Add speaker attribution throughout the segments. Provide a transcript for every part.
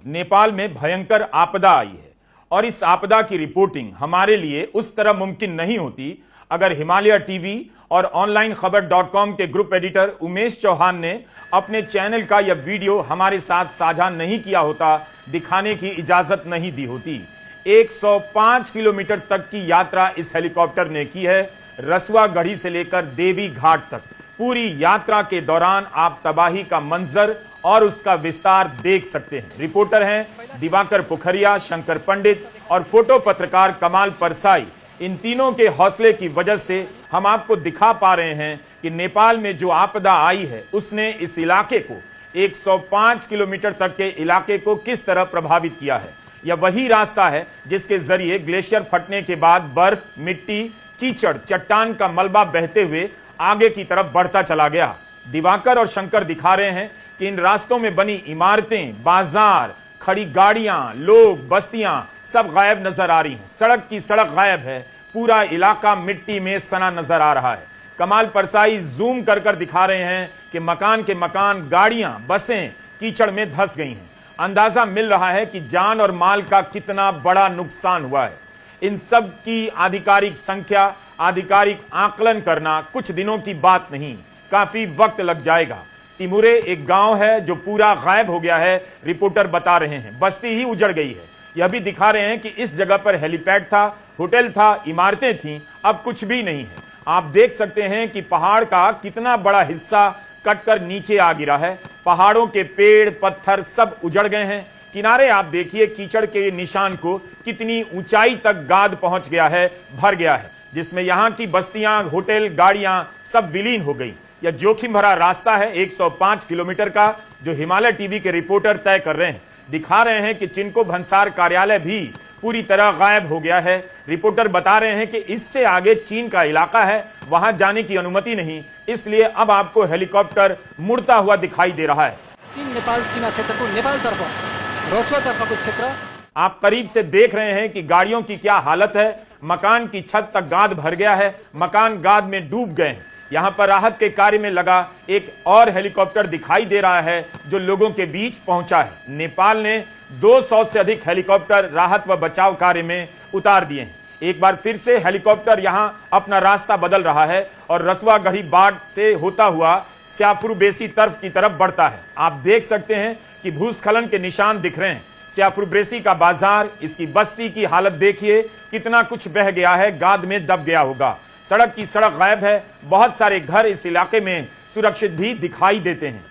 Speaker 1: नेपाल में भयंकर आपदा आई है और इस आपदा की रिपोर्टिंग हमारे लिए उस तरह मुमकिन नहीं होती अगर हिमालय टीवी और ऑनलाइन खबर.com के ग्रुप एडिटर उमेश चौहान ने अपने चैनल का यह वीडियो हमारे साथ साझा नहीं किया होता, दिखाने की इजाजत नहीं दी होती। 105 किलोमीटर तक की यात्रा इस हेलीकॉप्टर ने की है, रसुआ गढ़ी से लेकर देवी घाट तक। पूरी यात्रा के दौरान आप तबाही का मंजर और उसका विस्तार देख सकते हैं। रिपोर्टर हैं दिवाकर पोखरिया, शंकर पंडित और फोटो पत्रकार कमाल परसाई। इन तीनों के हौसले की वजह से हम आपको दिखा पा रहे हैं कि नेपाल में जो आपदा आई है उसने इस इलाके को 105 किलोमीटर तक के इलाके को किस तरह प्रभावित किया है। यह वही रास्ता है जिसके जरिए ग्लेशियर फटने के बाद बर्फ, मिट्टी, कीचड़, चट्टान का मलबा बहते हुए आगे की तरफ बढ़ता चला गया। दिवाकर और शंकर दिखा रहे हैं कि इन रास्तों में बनी इमारतें, बाजार, खड़ी गाड़ियां, लोग, बस्तियां सब गायब नजर आ रही हैं। सड़क की सड़क गायब है, पूरा इलाका मिट्टी में सना नजर आ रहा है। कमाल परसाई जूम कर कर दिखा रहे हैं कि मकान के मकान, गाड़ियां, बसें कीचड़ में धंस गई हैं। अंदाजा मिल रहा है कि जान और माल का कितना बड़ा नुकसान हुआ है। इन सब की आधिकारिक संख्या, आधिकारिक आकलन करना कुछ दिनों की बात नहीं, काफी वक्त लग जाएगा। टिमुरे एक गांव है जो पूरा गायब हो गया है, रिपोर्टर बता रहे हैं। बस्ती ही उजड़ गई है। यह भी दिखा रहे हैं कि इस जगह पर हेलीपैड था, होटल था, इमारतें थीं, अब कुछ भी नहीं है। आप देख सकते हैं कि पहाड़ का कितना बड़ा हिस्सा कटकर नीचे आ गिरा है। पहाड़ों के पेड़, पत्थर सब उजड़ गए हैं। किनारे आप देखिए कीचड़ के निशान को, कितनी ऊंचाई तक गाद पहुंच गया है, भर गया है, जिसमें यहां की बस्तियां, होटल, गाड़ियां सब विलीन हो गई। यह जोखिम भरा रास्ता है 105 किलोमीटर का, जो हिमालय टीवी के रिपोर्टर तय कर रहे हैं। दिखा रहे हैं कि चिनको भंसार कार्यालय भी पूरी तरह गायब हो गया है। रिपोर्टर बता रहे हैं कि इससे आगे चीन का इलाका है, वहां जाने की अनुमति नहीं, इसलिए अब आपको हेलीकॉप्टर मुड़ता हुआ दिखाई दे रहा है।
Speaker 2: चीन नेपाल सीमा क्षेत्र को नेपाल तरफ रसुआ तरफ क्षेत्र
Speaker 1: आप करीब से देख रहे हैं कि गाड़ियों की क्या हालत है। मकान की छत तक गाद भर गया है, मकान गाद में डूब गए हैं। यहां पर राहत के कार्य में लगा एक और हेलीकॉप्टर दिखाई दे रहा है जो लोगों के बीच पहुंचा है। नेपाल ने 200 से अधिक हेलीकॉप्टर राहत व बचाव कार्य में उतार दिए हैं। एक बार फिर से हेलीकॉप्टर यहां अपना रास्ता बदल रहा है और रसुआ गढ़ी बाढ़ से होता हुआ स्याफुरु बेसी तरफ की तरफ बढ़ता है। आप देख सकते हैं कि भूस्खलन के निशान दिख रहे हैं। स्याफुरु बेसी का बाजार, इसकी बस्ती की हालत देखिए, कितना कुछ बह गया है, गाद में दब गया होगा। सड़क की सड़क गायब है। बहुत सारे घर इस इलाके में सुरक्षित भी दिखाई देते हैं।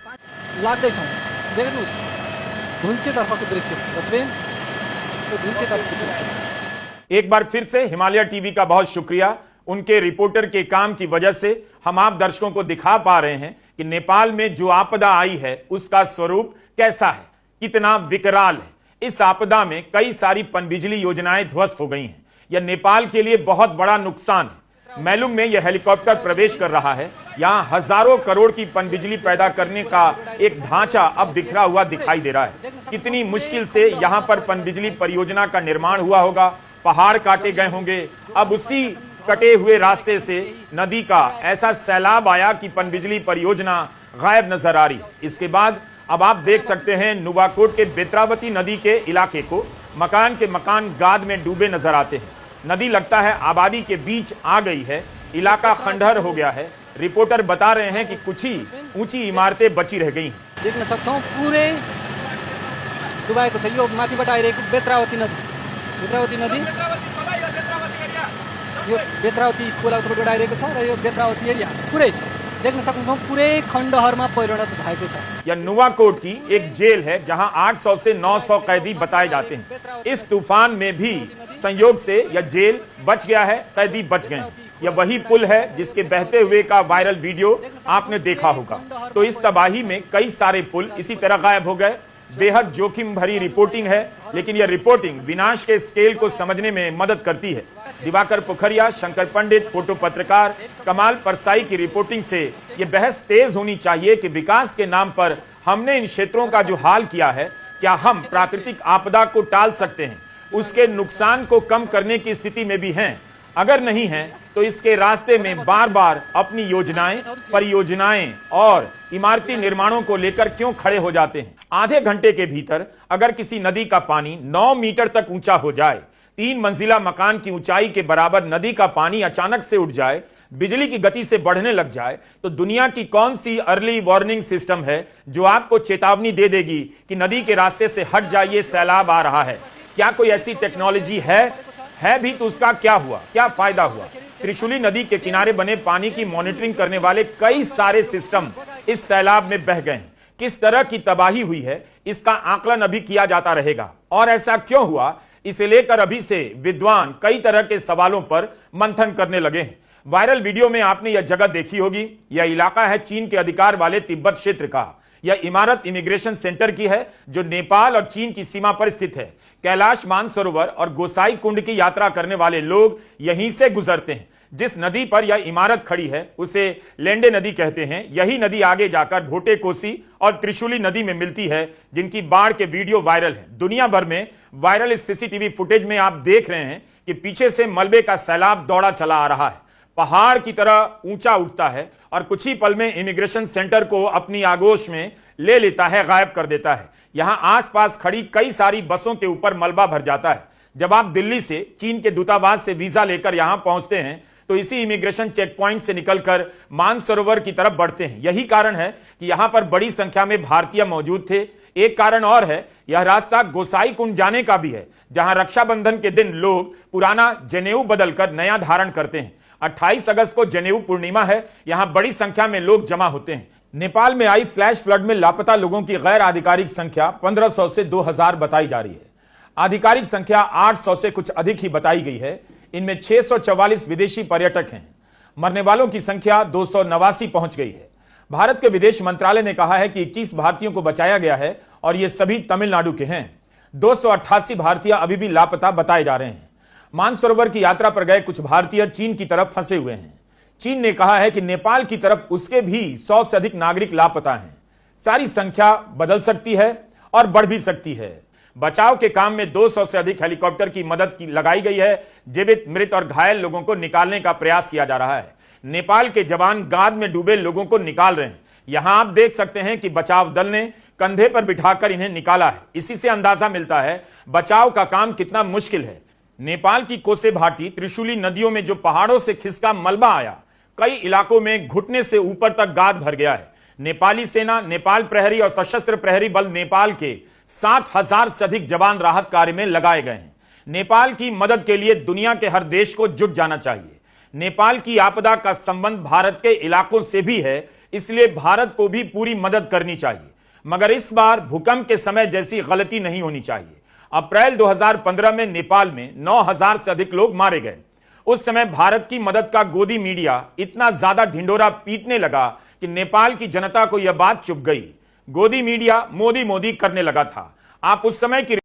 Speaker 1: एक बार फिर से हिमालय टीवी का बहुत शुक्रिया। उनके रिपोर्टर के काम की वजह से हम आप दर्शकों को दिखा पा रहे हैं कि नेपाल में जो आपदा आई है उसका स्वरूप कैसा है, कितना विकराल है। इस आपदा में कई सारी पनबिजली योजनाएं ध्वस्त हो गई हैं। यह नेपाल के लिए बहुत बड़ा नुकसान है। मैलुम में यह हेलीकॉप्टर प्रवेश कर रहा है। यहां हजारों करोड़ की पनबिजली पैदा करने का एक ढांचा अब बिखरा हुआ दिखाई दे रहा है। कितनी मुश्किल से यहां पर पनबिजली परियोजना का निर्माण हुआ होगा, पहाड़ काटे गए होंगे। अब उसी कटे हुए रास्ते से नदी का ऐसा सैलाब आया कि पनबिजली परियोजना गायब नजर आ रही। इसके बाद अब आप देख सकते हैं नुवाकोट के बेत्रावती नदी के इलाके को, मकान के मकान गाद में डूबे नजर आते हैं। नदी लगता है आबादी के बीच आ गई है, इलाका खंडहर हो गया है। रिपोर्टर बता रहे हैं कि कुछ ही ऊंची इमारतें बची रह गई हैं।
Speaker 2: देख्न सक्छौं पुरै डुबाएको छ। यो माथिबाट आइरहेको बेत्रावती नदी, यो बेत्रावती खोलाबाट आइरहेको छ र यो बेत्रावती एरिया पुरै देख्न सक्छौं पुरै खण्डहरमा परिणत भएको छ।
Speaker 1: यह नुवाकोट की एक जेल है जहां 800 से 900 कैदी बताए जाते हैं। इस तूफान में भी संयोग से यह जेल बच गया है, कैदी बच गए हैं। यह वही पुल है जिसके बहते हुए का वायरल वीडियो आपने देखा होगा। तो इस तबाही में कई सारे पुल इसी तरह गायब हो गए। बेहद जोखिम भरी रिपोर्टिंग है, लेकिन यह रिपोर्टिंग विनाश के स्केल को समझने में मदद करती है। दिवाकर पोखरिया, शंकर पंडित, फोटो पत्रकार कमाल परसाई की रिपोर्टिंग से यह बहस तेज होनी चाहिए कि विकास के नाम पर हमने इन क्षेत्रों का जो हाल किया है, क्या हम प्राकृतिक आपदा को टाल सकते हैं, उसके नुकसान को कम करने की स्थिति में भी हैं? अगर नहीं है तो इसके रास्ते में बार बार अपनी योजनाएं, परियोजनाएं और इमारती निर्माणों को लेकर क्यों खड़े हो जाते हैं? आधे घंटे के भीतर अगर किसी नदी का पानी 9 मीटर तक ऊंचा हो जाए, 3 मंजिला मकान की ऊंचाई के बराबर नदी का पानी अचानक से उठ जाए, बिजली की गति से बढ़ने लग जाए, तो दुनिया की कौन सी अर्ली वार्निंग सिस्टम है जो आपको चेतावनी दे देगी कि नदी के रास्ते से हट जाइए, सैलाब आ रहा है? क्या कोई ऐसी टेक्नोलॉजी है भी तो उसका क्या हुआ, क्या फायदा हुआ? त्रिशूली नदी के किनारे बने पानी की मॉनिटरिंग करने वाले कई सारे सिस्टम इस सैलाब में बह गए हैं। किस तरह की तबाही हुई है इसका आकलन अभी किया जाता रहेगा, और ऐसा क्यों हुआ इसे लेकर अभी से विद्वान कई तरह के सवालों पर मंथन करने लगे हैं। वायरल वीडियो में आपने यह जगह देखी होगी। यह इलाका है चीन के अधिकार वाले तिब्बत क्षेत्र का। यह इमारत इमिग्रेशन सेंटर की है जो नेपाल और चीन की सीमा पर स्थित है। कैलाश मानसरोवर और गोसाई कुंड की यात्रा करने वाले लोग यहीं से गुजरते हैं। जिस नदी पर यह इमारत खड़ी है उसे लेंडे नदी कहते हैं। यही नदी आगे जाकर भोटे कोसी और त्रिशूली नदी में मिलती है, जिनकी बाढ़ के वीडियो वायरल है। दुनिया भर में वायरल इस सीसीटीवी फुटेज में आप देख रहे हैं कि पीछे से मलबे का सैलाब दौड़ा चला आ रहा है, पहाड़ की तरह ऊंचा उठता है और कुछ ही पल में इमिग्रेशन सेंटर को अपनी आगोश में ले लेता है, गायब कर देता है। यहां आसपास खड़ी कई सारी बसों के ऊपर मलबा भर जाता है। जब आप दिल्ली से चीन के दूतावास से वीजा लेकर यहां पहुंचते हैं तो इसी इमिग्रेशन चेक पॉइंट से निकलकर मानसरोवर की तरफ बढ़ते हैं। यही कारण है कि यहां पर बड़ी संख्या में भारतीय मौजूद थे। एक कारण और है, यह रास्ता गोसाई कुंड जाने का भी है, जहां रक्षाबंधन के दिन लोग पुराना जनेऊ बदलकर नया धारण करते हैं। 28 अगस्त को जनेऊ पूर्णिमा है। यहां बड़ी संख्या में लोग जमा होते हैं। नेपाल में आई फ्लैश फ्लड में लापता लोगों की गैर आधिकारिक संख्या 1500 से 2000 बताई जा रही है। आधिकारिक संख्या 800 से कुछ अधिक ही बताई गई है। इनमें 644 विदेशी पर्यटक हैं। मरने वालों की संख्या 289 पहुंच गई है। भारत के विदेश मंत्रालय ने कहा है कि 21 भारतीयों को बचाया गया है और ये सभी तमिलनाडु के हैं। 288 भारतीय अभी भी लापता बताए जा रहे हैं। मानसरोवर की यात्रा पर गए कुछ भारतीय चीन की तरफ फंसे हुए हैं। चीन ने कहा है कि नेपाल की तरफ उसके भी 100 से अधिक नागरिक लापता हैं। सारी संख्या बदल सकती है और बढ़ भी सकती है। बचाव के काम में 200 से अधिक हेलीकॉप्टर की मदद लगाई गई है। जीवित, मृत और घायल लोगों को निकालने का प्रयास किया जा रहा है। नेपाल के जवान गाद में डूबे लोगों को निकाल रहे हैं। यहां आप देख सकते हैं कि बचाव दल ने कंधे पर बिठाकर इन्हें निकाला है। इसी से अंदाजा मिलता है बचाव का काम कितना मुश्किल है। नेपाल की कोसे भाटी, त्रिशूली नदियों में जो पहाड़ों से खिसका मलबा आया, कई इलाकों में घुटने से ऊपर तक गाद भर गया है। नेपाली सेना, नेपाल प्रहरी और सशस्त्र प्रहरी बल नेपाल के 60,000 से अधिक जवान राहत कार्य में लगाए गए हैं। नेपाल की मदद के लिए दुनिया के हर देश को जुट जाना चाहिए। नेपाल की आपदा का संबंध भारत के इलाकों से भी है, इसलिए भारत को भी पूरी मदद करनी चाहिए। मगर इस बार भूकंप के समय जैसी गलती नहीं होनी चाहिए। अप्रैल 2015 में नेपाल में 9,000 से अधिक लोग मारे गए। उस समय भारत की मदद का गोदी मीडिया इतना ज्यादा ढिंडोरा पीटने लगा कि नेपाल की जनता को यह बात चुभ गई। गोदी मीडिया मोदी मोदी करने लगा था। आप उस समय की